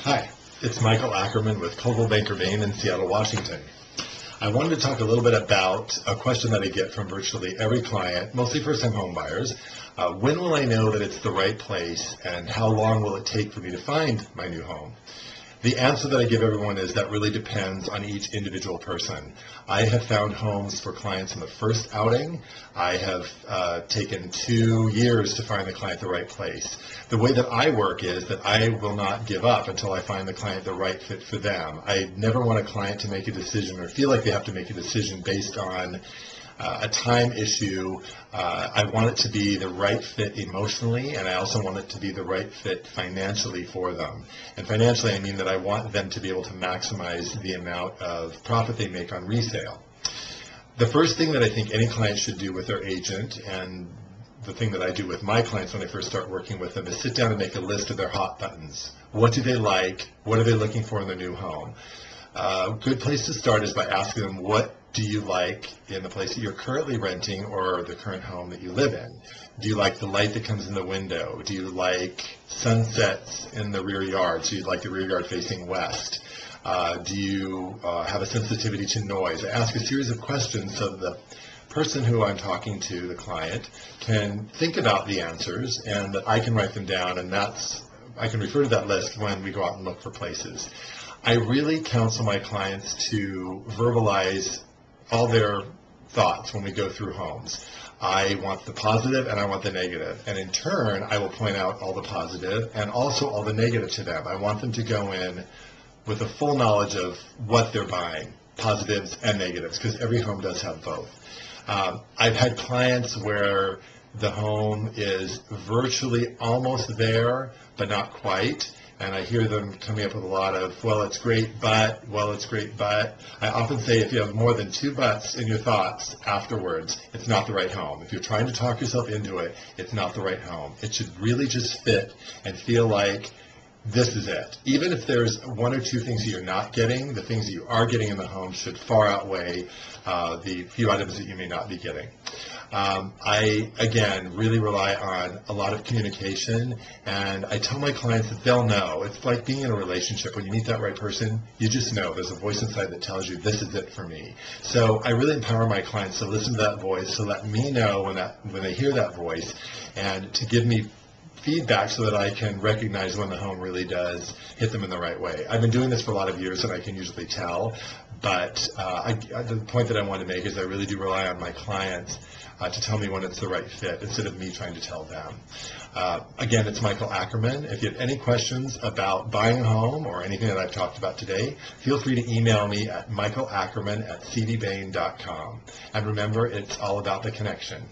Hi, it's Michael Ackerman with Coldwell Banker Bain in Seattle, Washington. I wanted to talk a little bit about a question that I get from virtually every client, mostly first-time home buyers. When will I know that it's the right place, and how long will it take for me to find my new home? The answer that I give everyone is that really depends on each individual person. I have found homes for clients in the first outing. I have taken 2 years to find the client the right place. The way that I work is that I will not give up until I find the client the right fit for them. I never want a client to make a decision or feel like they have to make a decision based on a time issue. I want it to be the right fit emotionally, and I also want it to be the right fit financially for them. And financially, I mean that I want them to be able to maximize the amount of profit they make on resale. The first thing that I think any client should do with their agent, and the thing that I do with my clients when I first start working with them, is sit down and make a list of their hot buttons. What do they like? What are they looking for in their new home? A good place to start is by asking them, what do you like in the place that you're currently renting or the current home that you live in? Do you like the light that comes in the window? Do you like sunsets in the rear yard? So you'd like the rear yard facing west? Do you have a sensitivity to noise? I ask a series of questions so that the person who I'm talking to, the client, can think about the answers and that I can write them down, and I can refer to that list when we go out and look for places. I really counsel my clients to verbalize all their thoughts when we go through homes. I want the positive and I want the negative. And in turn, I will point out all the positive and also all the negative to them. I want them to go in with a full knowledge of what they're buying, positives and negatives, because every home does have both. I've had clients where the home is virtually almost there, but not quite. And I hear them coming up with a lot of, well, it's great, but, well, it's great, but. I often say if you have more than 2 buts in your thoughts afterwards, it's not the right home. If you're trying to talk yourself into it, it's not the right home. It should really just fit and feel like this is it. Even if there's 1 or 2 things that you're not getting, the things that you are getting in the home should far outweigh the few items that you may not be getting. I, again, really rely on a lot of communication, and I tell my clients that they'll know. It's like being in a relationship. When you meet that right person, you just know. There's a voice inside that tells you, this is it for me. So I really empower my clients to listen to that voice, to let me know when they hear that voice, and to give me feedback so that I can recognize when the home really does hit them in the right way. I've been doing this for a lot of years, and I can usually tell, but the point that I want to make is I really do rely on my clients to tell me when it's the right fit instead of me trying to tell them. Again, it's Michael Ackerman. If you have any questions about buying a home or anything that I've talked about today, feel free to email me at michaelackerman@cdbain.com. And remember, it's all about the connection.